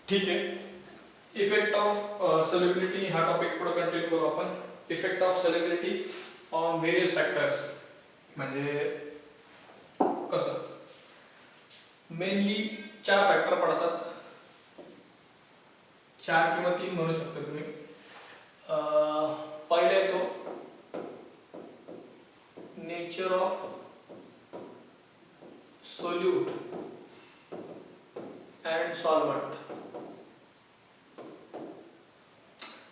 ठीक आहे. Effect of solubility हा टॉपिक पुढे कंटिन्यू करू आपण. Effect of solubility on various factors म्हणजे कसं मेनली 4 फॅक्टर पडतात. 4 किंवा 3 म्हणू शकता तुम्ही. पहिला येतो nature of solute and solvent.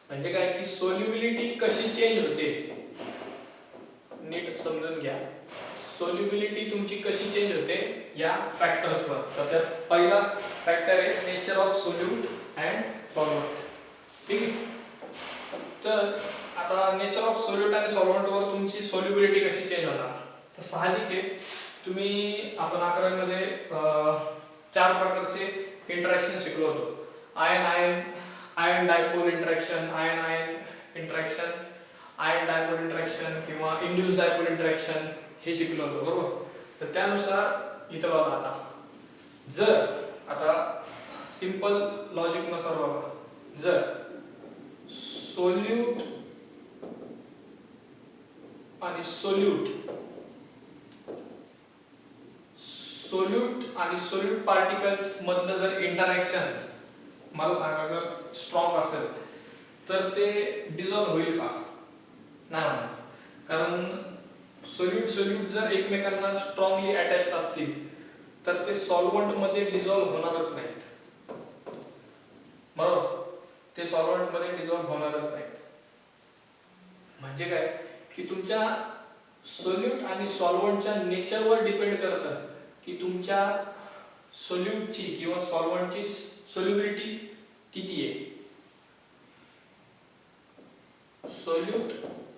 म्हणजे काय की सोल्युबिलिटी कशी चेंज होते नीट समजून घ्या. सोल्युबिलिटी तुमची कशी चेंज होते या फॅक्टर्सवर. तर त्यात पहिला फॅक्टर आहे nature of solute and solvent. ठीक आहे. तर आता नेचर ऑफ सोल्यूट आणि सॉल्वंटवर तुमची सोल्युबिलिटी कशी चेंज होणार. तर साहजिक आहे तुम्ही आपण 11वी मध्ये 4 प्रकारचे इंटरॅक्शन शिकलो होतो. Ion ion ion dipole interaction, ion ion interaction, ion dipole interaction किंवा इंड्यूस डायपोल इंटरॅक्शन हे शिकलो होतो बरोबर. तर त्यानुसार इथं बघा आता जर आता सिंपल लॉजिक नुसार बघा जर सोल्यूट आणि सोल्यूट आणि सोल्यूट पार्टिकल्स मधलं जर इंटरॅक्शन मला सांगा जर स्ट्रॉंग असेल तर ते डिझॉल्व होईल का. नाही होणार. कारण सोल्यूट जर एकमेकांना स्ट्रॉंगली अटॅच्ड असतील तर ते सॉल्वंट मध्ये डिझॉल्व होणारच नाहीत. बरोबर. ते सॉल्वंट मध्ये डिझॉल्व होणारच नाहीत. म्हणजे काय की तुमच्या सोल्यूट आणि सॉल्वंटच्या नेचरवर डिपेंड करतं की तुमच्या सोल्यूटची किंवा सॉल्वंटची सोल्युबिलिटी किती आहे. सोल्यूट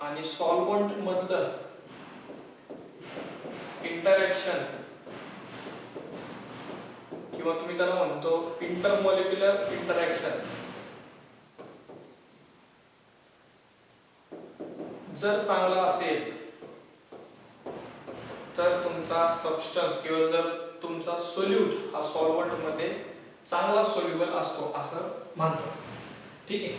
आणि सॉल्वंट मधलं इंटरॅक्शन किंवा तुम्ही त्याला म्हणतो इंटरमॉलिक्युलर इंटरॅक्शन जर चांगला असेल तर तुमचा सबस्टन्स किंवा जर तुमचा सोल्यूट हा सॉल्वंट मध्ये चांगला सोल्युबल असतो असं मानतो. ठीक आहे.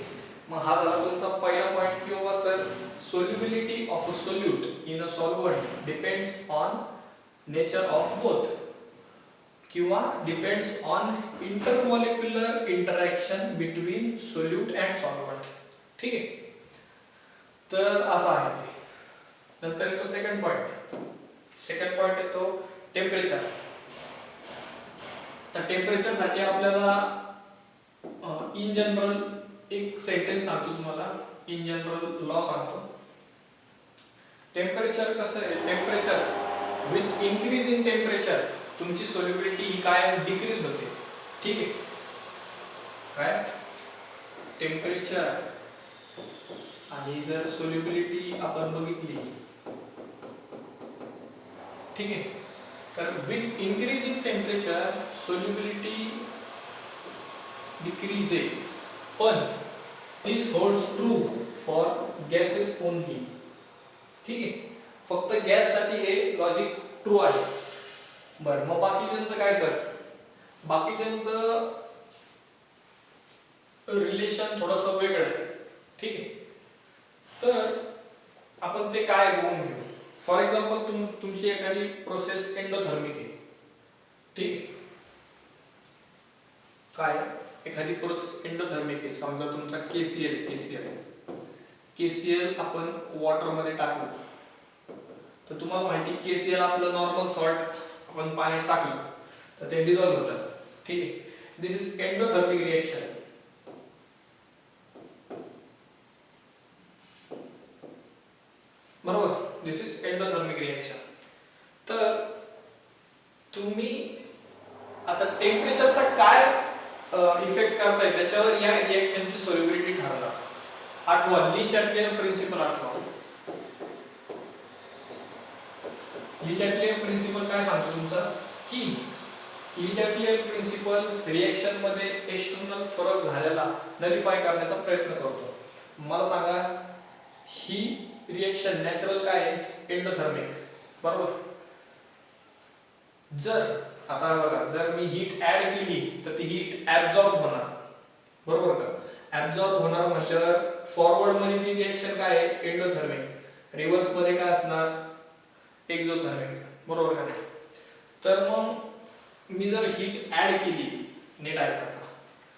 मग हा झाला तुमचा पहिला पॉइंट की बाबा sir solubility of a solute in a solvent depends on nature of both किंवा depends on intermolecular interaction between solute and solvent. ठीक आहे. तर असा आहे ते. नंतर येतो सेकंड पॉइंट. सेकंड पॉइंट येतो टेम्परेचर. तर टेम्परेचर साठी आपल्याला इन जनरल एक सेंटेन्स सांगतो तुम्हाला. इन जनरल लॉ सांगतो. टेम्परेचर कसं आहे temperature with increase in temperature तुमची सोल्युबिलिटी ही काय डिक्रीज होते. ठीक आहे. काय टेम्परेचर आणि जर सोल्युबिलिटी आपण बघितली ठीक आहे तर with increase in temperature solubility decreases. पण this holds true for gases only. ठीक आहे. फक्त गॅस साठी हे लॉजिक ट्रू आहे. बरं मग बाकीच्यांचं काय सर. बाकीच्यांचं रिलेशन थोडंसं वेगळं आहे. ठीक आहे. तर आपण ते काय बघून घेऊ. फॉर एक्झाम्पल तुमची एखादी प्रोसेस एंडोथर्मिक आहे. ठीक आहे. काय एखादी प्रोसेस एंडोथर्मिक आहे. समजा तुमचा केसीएल आपण वॉटर मध्ये टाकलं तर तुम्हाला माहिती केसीएल आपलं नॉर्मल सॉल्ट आपण पाण्यात टाकलं तर ते डिझॉल्व होतं. ठीक आहे. दिस इज एंडोथर्मिक रिएक्शन. बरोबर. दिस इज एंडोथर्मिक रिएक्शन. तर तुम्ही आता टेम्परेचरचा काय इफेक्ट करताय त्याच्यावर या रिएक्शनची सोल्युबिलिटी ठरवणार. आठवा ली चॅटलेन प्रिन्सिपल. आठवा ली चॅटलेन प्रिन्सिपल काय सांगतो तुमचा की ली चॅटलेन प्रिन्सिपल रिएक्शन मध्ये एक्सटर्नल फरक झालेला नलिफाय करण्याचा प्रयत्न करतो. मला सांगा ही रिएक्शन नॅचरल काय आहे एंडोथर्मिक. बरोबर. जर आता बघा जर मी हीट ऍड केली तर ती हीट ऍब्सॉर्ब होणार. बरोबर का? ऍब्झॉर्ब होणार म्हणल्यावर फॉरवर्ड मध्ये ती रिएक्शन काय आहे? एंडोथर्मिक. रिव्हर्स मध्ये काय असणार? एक्झोथर्मिक. बरोबर का नाही? तर मग मी जर हीट ऍड केली, नीट ऐका आता,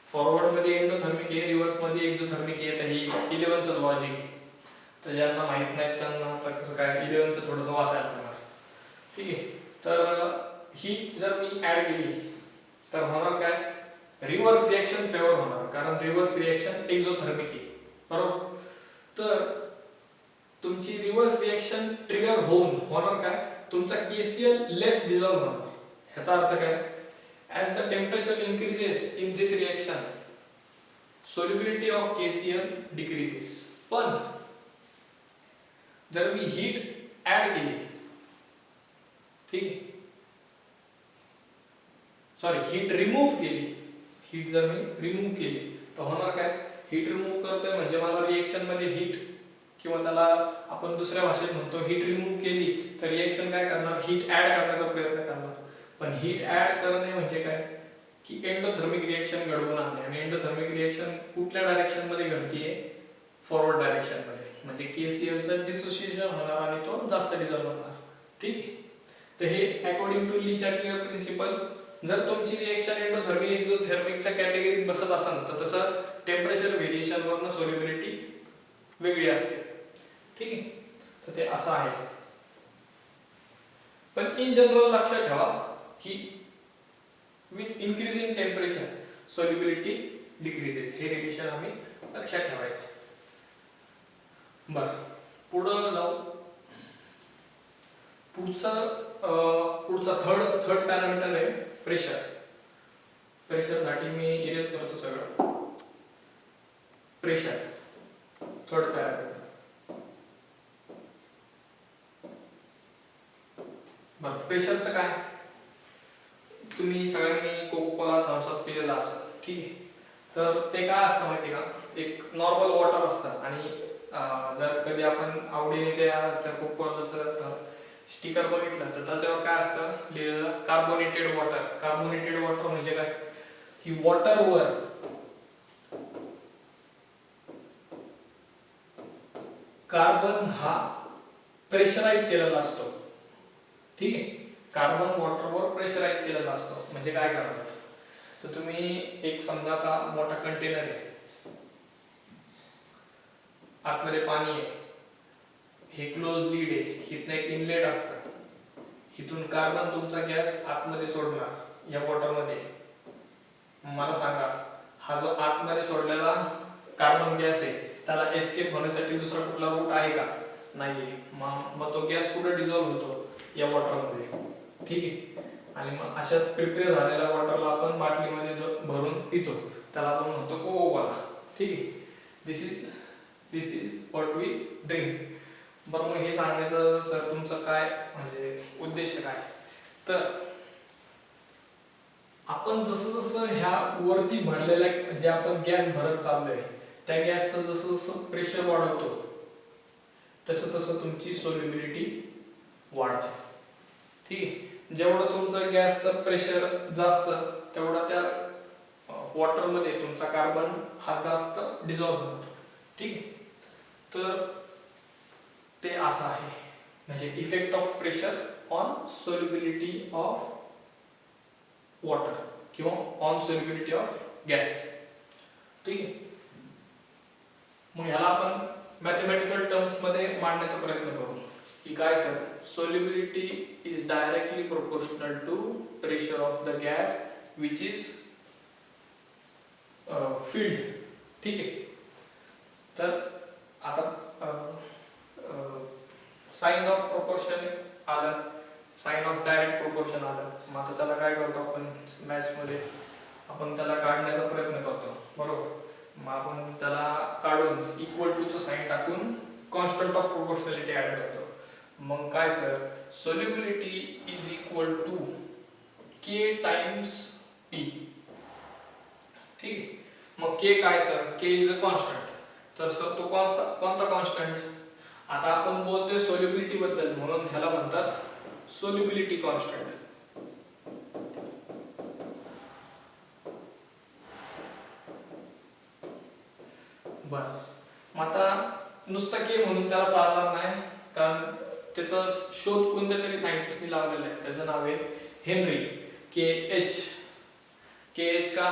फॉरवर्ड मध्ये एंडोथर्मिक आहे, रिव्हर्स मध्ये एक्झोथर्मिक आहे, तर ही 11चं लॉजिक. तर ज्यांना माहित नाही त्यांना आता कसं काय 11चं थोडंसं वाचायला लागणार. ठीक आहे. तर ही जर मी ऍड केली तर होणार काय? रिव्हर्स रिएक्शन फेवर होणार, कारण रिव्हर्स रिएक्शन एक्झोथर्मिक आहे. बरोबर? तर तुमची रिव्हर्स रिएक्शन ट्रिगर होऊन होणार काय? तुमचा KCl लेस डिझॉल्व होणार. ह्याचा अर्थ काय? As the temperature increases in this reaction solubility of KCl decreases. पण जर मी हीट ऍड केली, ठीक आहे, सॉरी हीट रिमूव्ह केली, हीट जर मी रिमूव्ह केली तर होणार काय? हीट रिमूव्ह करतोय म्हणजे मला रिएक्शन मध्ये हीट, किंवा त्याला आपण दुसऱ्या भाषेत म्हणतो हीट रिमूव्ह केली तर रिएक्शन काय करणार? हीट ऍड करण्याचा प्रयत्न करणार. पण हीट ऍड करणे म्हणजे काय? की एंडोथर्मिक रिएक्शन घडवून आणणे. आणि एंडोथर्मिक रिएक्शन कुठल्या डायरेक्शन मध्ये घडतीये? फॉरवर्ड डायरेक्शन मध्ये. म्हणजे KCl चं डिसोसिएशन होणार आणि तो जास्त डिझॉल्व होणार. ठीक आहे. तर हे अकॉर्डिंग टू ली चार्टियर प्रिन्सिपल, जर तुमची रिएक्शन एंडोथर्मिक एक्झोथर्मिकच्या कॅटेगरीत बसत असेल तर तसं टेम्परेचर व्हेरिएशन वरनं सोल्युबिलिटी वेगळी असते. ठीक आहे. तर ते असं आहे. पण इन जनरल लक्षात ठेवा की with increasing temperature solubility decreases. हे रिलेशन आम्ही लक्षात ठेवायचं. बरं, पुढं जाऊ. पुढचा थर्ड पॅरामीटर आहे प्रेशर. प्रेशरसाठी मी इरेज करतो सगळं. Pressure third parameter. बरं, प्रेशरचं काय? तुम्ही सगळ्यांनी कोकोकोला थम्स अप पिलेला असेल, ठीक आहे. तर ते काय असतं माहिती का? एक नॉर्मल वॉटर असतं आणि जर कधी आपण आवडीने त्या कोकोकोलाचं स्टिकर बघितलं तर त्याच्यावर काय असतं लिहिलेलं? Carbonated water. कार्बोनेटेड वॉटर म्हणजे काय? की वॉटरवर कार्बन हा प्रेशराईज केलेला असतो. ठीक आहे. कार्बन वॉटरवर प्रेशराईज केलेला असतो. म्हणजे काय करतात? तर तुम्ही एक समजा आता मोठा कंटेनर आहे, आतमध्ये पाणी आहे, हे क्लोज लीड आहे, इथनं एक इनलेट असतं, इथून कार्बन तुमचा गॅस आतमध्ये सोडणार या वॉटरमध्ये. मला सांगा, हा जो आतमध्ये सोडलेला कार्बन गॅस आहे त्याला एस्केप होण्यासाठी दुसरा कुठला रूट आहे का? नाहीये. मग तो गॅस कुठे डिझॉल्व होतो? या वॉटरमध्ये. ठीक आहे. आणि मग अशा प्रिपेअर झालेल्या वॉटरला आपण बाटलीमध्ये भरून पितो, त्याला आपण म्हणतो कोकोकोला. ठीक आहे. दिस इज व्हॉट वी ड्रिंक. बरं, मग हे सांगण्याचं सर तुमचं काय म्हणजे उद्देश काय? तर आपण जसं जसं ह्या वरती भरलेल्या जे आपण गॅस भरत चाललोय त्या गॅसचं जसं जसं प्रेशर वाढवतो तसं तसं तुमची सोल्युबिलिटी वाढते. ठीक आहे. जेवढं तुमचं गॅसचं प्रेशर जास्त तेवढा त्या वॉटरमध्ये तुमचा कार्बन हा जास्त डिझॉल्व होतो. ठीक आहे. तर ते असं आहे, म्हणजे effect of pressure on solubility of water किंवा ऑन सोल्युबिलिटी ऑफ गॅस. ठीक आहे. मग ह्याला आपण मॅथमॅटिकल टर्म्स मध्ये मांडण्याचा प्रयत्न करू की काय sir? Solubility is directly proportional to pressure of the gas which is filled. ठीक आहे. तर आता साइन ऑफ प्रोपोर्शन आलं, साइन ऑफ डायरेक्ट प्रोपोर्शन आलं. मग आता त्याला काय करतो आपण मॅथ्स मध्ये? आपण त्याला काढण्याचा प्रयत्न करतो. बरोबर. मग आपण त्याला काढून इक्वल टू चं साइन टाकून कॉन्स्टंट ऑफ प्रोपोर्शनॅलिटी ऍड करतो. मग काय sir? Solubility is equal to K times P. ठीक आहे. मग के काय sir? K is a constant. तर सर तो कोणता कॉन्स्टंट? आता आपण बोलतोय सोल्युबिलिटी बद्दल म्हणून ह्याला म्हणतात सोल्युबिलिटी कॉन्स्टंट. बरं, मग आता नुसतं के म्हणून त्याला चालणार नाही, कारण त्याचा शोध कोणत्या तरी सायंटिस्टनी लावलेला आहे. त्याचं नाव आहे हेनरी के एच का.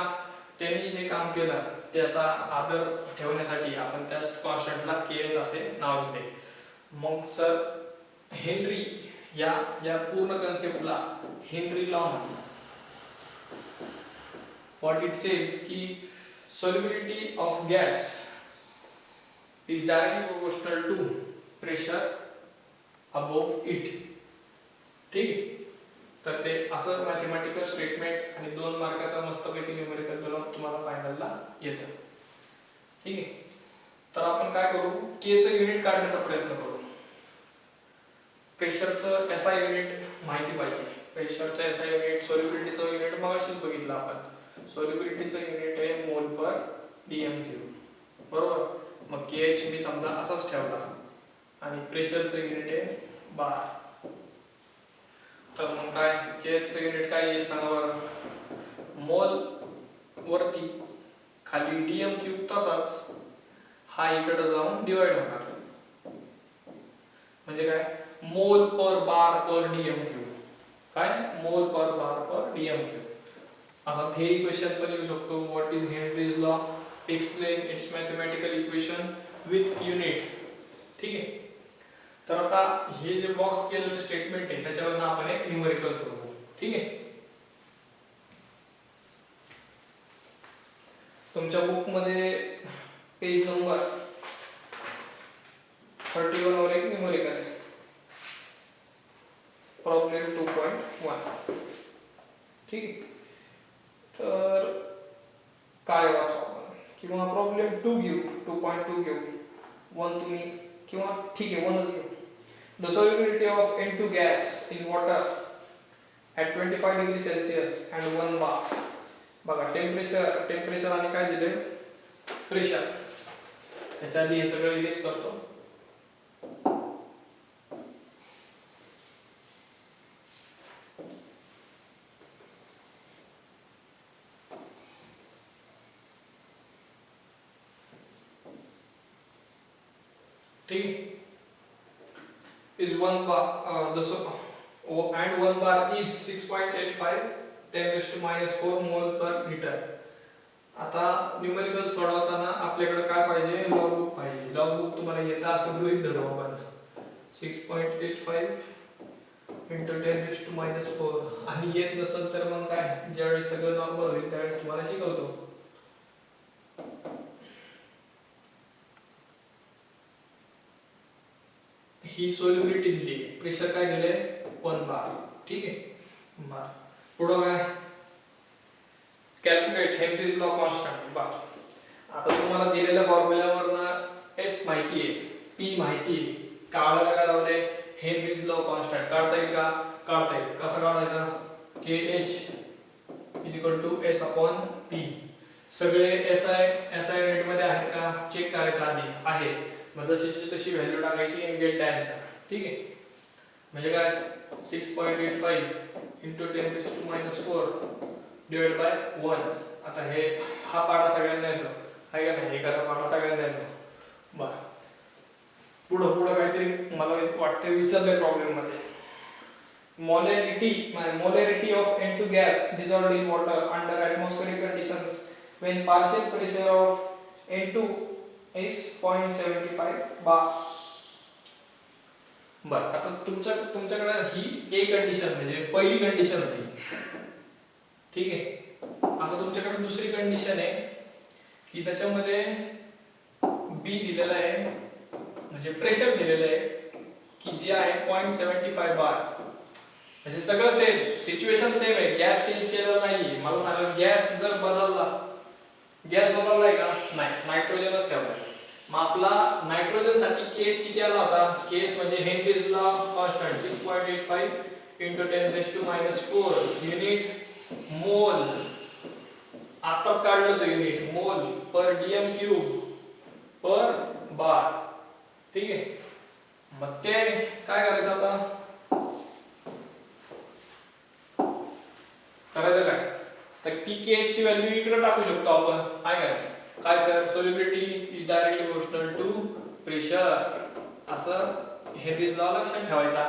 त्यांनी जे काम केलं त्याचा आदर ठेवण्यासाठी आपण त्या कॉन्स्टंटला के एच असे नाव दिले. मग सर हेनरी या पूर्ण कन्सेप्टला हेनरी लॉ म्हणतात. व्हॉट इट सेज की solubility of gas is directly proportional to pressure above it. ठीक आहे, तर ते असं मॅथमॅटिकल स्टेटमेंट आणि 2 मार्काचा मस्तपैकी न्यूमेरिकल बनवून तुम्हाला फायनलला येतं. ठीक आहे, तर आपण काय करू, के चं युनिट काढण्याचा प्रयत्न करू. प्रेशरचं एसआय युनिट माहिती पाहिजे. प्रेशरचं एसआय युनिट, सॉल्युबिलिटीचं युनिट मगाशीच बघितलं आपण. सॉल्युबिलिटीचं युनिट आहे मोल पर डीएम क्यूब, बरोबर. मग के एच मी समजा असाच ठेवला आणि प्रेशरचं युनिट आहे बार. तर मग काय के एच चं युनिट काय येईल सांगा बरं. मोल वरती, खाली डीएम क्यूब तसाच, हा इकडे जाऊन डिवाइड होणार. म्हणजे काय, मोल पर बार पर डीएम क्यूब. काय, मोल पर बार पर डीएम क्यूब. असा थेरी क्वेश्चन पण येऊ शकतो. What is Henry's law, explain it's mathematical equation with unit. ठीक आहे, तर आता हे जे बॉक्स केलेलं स्टेटमेंट आहे त्याच्यावरून आपण एक न्यूमेरिकल सोडवू. ठीक आहे, तुमच्या बुक मध्ये पेज नंबर 31 वर एक न्यूमेरिकल आहे, प्रॉब्लेम 2.1. ठीक आहे, तर काय वाचू आपण, किंवा प्रॉब्लेम 2 घेऊ, 2.2 घेऊ, 1 तुम्ही, किंवा ठीक आहे 1च घेऊ. The solubility of N2 gas in water at 25 degree Celsius and 1 बार. बघा, टेम्परेचर आणि काय दिले, प्रेशर. त्याच्या आधी हे सगळं इरेज करतो. ठीक, is 1 bar and 1 bar is 6.85 10⁻⁴ मोल पर लिटर. आता न्यूमेरिकल सोडवताना आपल्याकडे काय पाहिजे, लॉग बुक पाहिजे. लॉग बुक तुम्हाला येतं असं गृहीत धरू आपण. 6.85 × 10⁻⁴. आणि येत नसेल तर मग काय, ज्यावेळेस सगळं नॉर्मल होईल त्यावेळेस तुम्हाला शिकवतो. ही सॉल्युबिलिटी दिली, प्रेशर काय दिले 1 बार. ठीक आहे, बार. पुढं काय, कॅल्क्युलेट हेनरीज लॉ कॉन्स्टंट बार. आता तुम्हाला दिलेल्या फॉर्म्युल्यावरनं एस माहिती आहे, पी माहिती आहे, काढायला काय लावले, हेनरीज लॉ कॉन्स्टंट. काढता येईल का, काढता येईल. कसा काढायचा, के एच इज S/P. सगळे एसआय युनिट मध्ये आहेत का चेक करायचं आधी, आहे. मग जशी तशी व्हॅल्यू टाकायची आणि गेट द्यायचा. ठीक आहे, म्हणजे काय, 6.85 × 10⁻⁴ डिवाइड बाय 1. आता हे हा पाडा सगळ्यांना येतो, आहे का नाही, एकाचा पाडा सगळ्यांना येतो. बरं, पुढं काहीतरी मला वाटतं विचारलंय प्रॉब्लेम मध्ये. molarity of N2 gas dissolved in water under atmospheric conditions when partial pressure of N2 is 0.75 bar. बर, आता तुमच्याकडे ही एक कंडिशन म्हणजे पहिली कंडिशन होती. ठीक आहे, आता तुमच्याकडे दुसरी कंडिशन आहे की त्याच्यामध्ये बी दिलेला आहे, म्हणजे प्रेशर दिलेलं आहे की जे आहे 0.75 बार. म्हणजे सगळं सेम, सिच्युएशन सेम आहे, गॅस चेंज केलेला नाही. मला सांगा, गॅस जर बदलला, गॅस बदललाय का, नाही, नायट्रोजनच ठेवलाय. मग आपला नायट्रोजन साठी केएच किती आला होता, केएच म्हणजे हेनरीज लॉ कॉन्स्टंट 6.85 × 10⁻⁴ युनिट मोल. आताच काढलं होतं युनिट, मोल पर डीएम क्यूब पर बार. ठीक आहे, मग ते काय करायचं आता, करायचं काय, तर ती केएच ची व्हॅल्यू इकडे टाकू शकतो आपण. काय करायचं, काय sir, solubility is directly proportional to pressure, असं हेनरीज लॉ लक्षात ठेवायचा,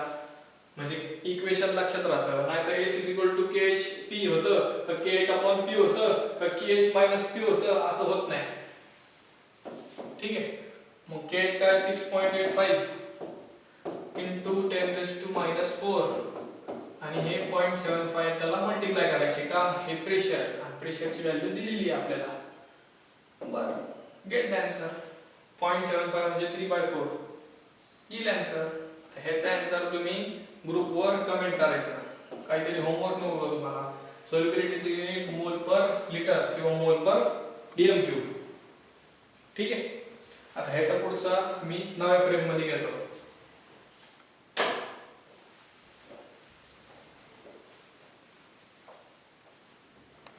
म्हणजे इक्वेशन लक्षात राहतं. नाहीतर S is equal to KH P होतं तर KH अपॉन P होतं तर KH मायनस P होतं, असं होत नाही. ठीक आहे. मग KH काय 6.85 इंटू 10⁻⁻⁴ आणि हे 0.75 त्याला मल्टिप्लाय करायचे का, हे प्रेशर, आणि प्रेशरची व्हॅल्यू दिलेली आहे आपल्याला. बरं, गेट द आन्सर. 0.75 म्हणजे 3/4 येईल आन्सर. तर ह्याचा आन्सर तुम्ही ग्रुपवर कमेंट करायचं. काहीतरी होमवर्क नको करू मला. सोल्युबिलिटीचे युनिट मोल पर लिटर किंवा मोल पर DM3. ठीक आहे. आता ह्याचा पुढचा मी नव्या फ्रेम मध्ये घेतो.